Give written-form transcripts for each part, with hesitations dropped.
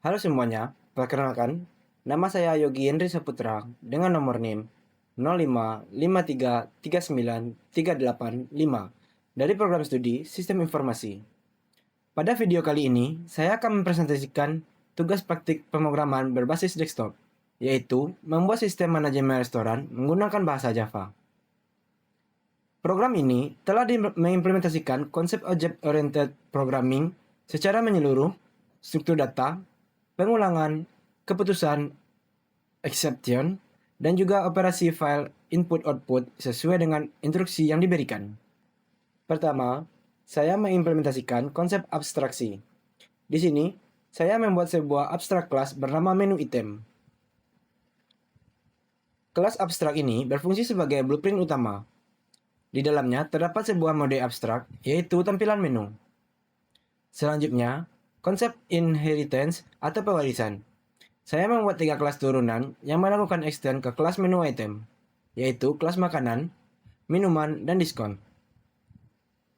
Halo semuanya, perkenalkan, nama saya Yogi Henry Saputra dengan nomor NIM 05533938 dari program studi Sistem Informasi. Pada video kali ini, saya akan mempresentasikan tugas praktik pemrograman berbasis desktop, yaitu membuat sistem manajemen restoran menggunakan bahasa Java. Program ini telah mengimplementasikan konsep object-oriented programming secara menyeluruh, struktur data, pengulangan, keputusan, exception, dan juga operasi file input-output sesuai dengan instruksi yang diberikan. Pertama, saya mengimplementasikan konsep abstraksi. Di sini, saya membuat sebuah abstrak kelas bernama menu item. Kelas abstrak ini berfungsi sebagai blueprint utama. Di dalamnya terdapat sebuah mode abstrak, yaitu tampilan menu. Selanjutnya, konsep inheritance atau pewarisan. Saya membuat 3 kelas turunan yang melakukan extend ke kelas menu item, yaitu kelas makanan, minuman, dan diskon.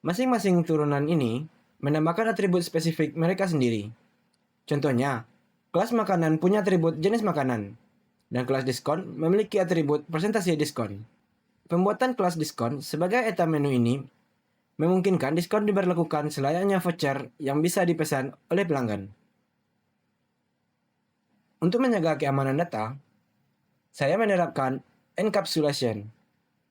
Masing-masing turunan ini menambahkan atribut spesifik mereka sendiri. Contohnya, kelas makanan punya atribut jenis makanan, dan kelas diskon memiliki atribut persentase diskon. Pembuatan kelas diskon sebagai item menu ini memungkinkan diskon diberlakukan selayaknya voucher yang bisa dipesan oleh pelanggan. Untuk menjaga keamanan data, saya menerapkan encapsulation.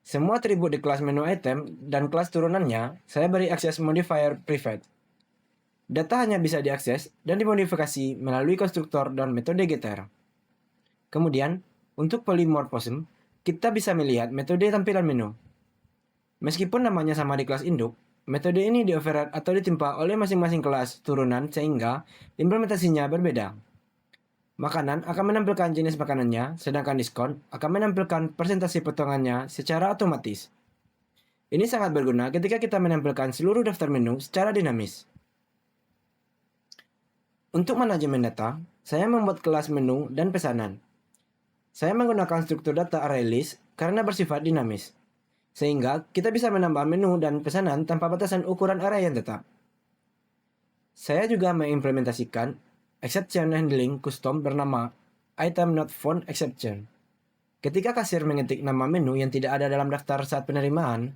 Semua atribut di kelas menu item dan kelas turunannya saya beri akses modifier private. Data hanya bisa diakses dan dimodifikasi melalui konstruktor dan metode getter. Kemudian, untuk polymorphism, kita bisa melihat metode tampilan menu. Meskipun namanya sama di kelas induk, metode ini dioverride atau ditimpa oleh masing-masing kelas turunan sehingga implementasinya berbeda. Makanan akan menampilkan jenis makanannya, sedangkan diskon akan menampilkan persentase potongannya secara otomatis. Ini sangat berguna ketika kita menampilkan seluruh daftar menu secara dinamis. Untuk manajemen data, saya membuat kelas menu dan pesanan. Saya menggunakan struktur data ArrayList karena bersifat dinamis, sehingga kita bisa menambah menu dan pesanan tanpa batasan ukuran array yang tetap. Saya juga mengimplementasikan exception handling custom bernama item not found exception. Ketika kasir mengetik nama menu yang tidak ada dalam daftar saat penerimaan,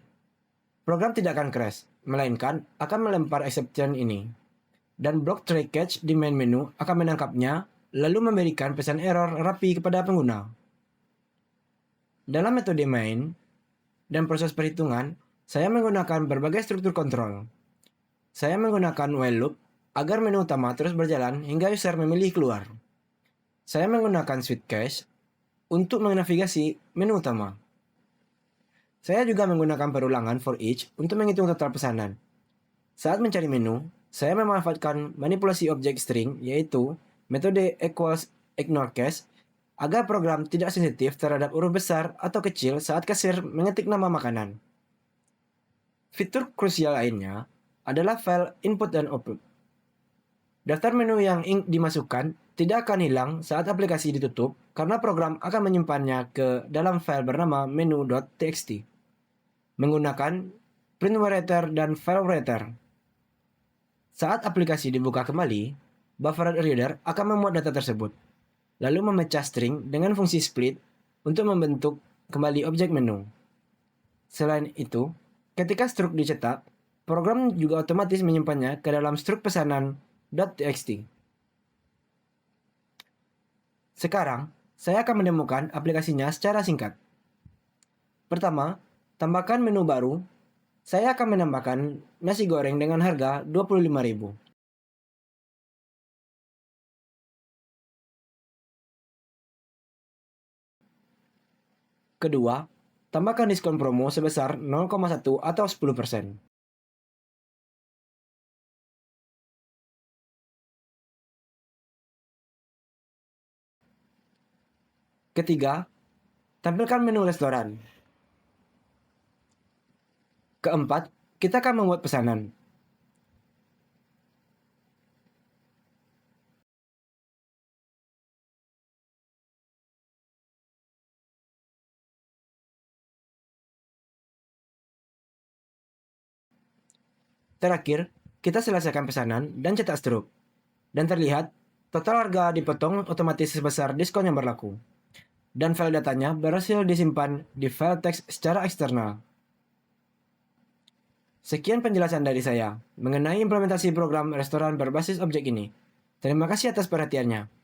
program tidak akan crash, melainkan akan melempar exception ini. Dan blok try catch di main menu akan menangkapnya, lalu memberikan pesan error rapi kepada pengguna. Dalam metode main dan proses perhitungan, saya menggunakan berbagai struktur kontrol. Saya menggunakan while loop agar menu utama terus berjalan hingga user memilih keluar. Saya menggunakan switch cache untuk menavigasi menu utama. Saya juga menggunakan perulangan for each untuk menghitung total pesanan. Saat mencari menu, saya memanfaatkan manipulasi objek string, yaitu metode equals ignore cache, agar program tidak sensitif terhadap huruf besar atau kecil saat kasir mengetik nama makanan. Fitur krusial lainnya adalah file input dan output. Daftar menu yang dimasukkan tidak akan hilang saat aplikasi ditutup karena program akan menyimpannya ke dalam file bernama menu.txt menggunakan print writer dan file writer. Saat aplikasi dibuka kembali, buffer reader akan memuat data tersebut, lalu memecah string dengan fungsi split untuk membentuk kembali objek menu. Selain itu, ketika struk dicetak, program juga otomatis menyimpannya ke dalam struk pesanan .txt. Sekarang, saya akan menemukan aplikasinya secara singkat. Pertama, tambahkan menu baru. Saya akan menambahkan nasi goreng dengan harga 25.000. Kedua, tambahkan diskon promo sebesar 0,1 atau 10%. Ketiga, tampilkan menu restoran. Keempat, kita akan membuat pesanan. Terakhir, kita selesaikan pesanan dan cetak struk. Dan terlihat Total harga dipotong otomatis sebesar diskon yang berlaku. Dan file datanya berhasil disimpan di file teks secara eksternal. Sekian penjelasan dari saya mengenai implementasi program restoran berbasis objek ini. Terima kasih atas perhatiannya.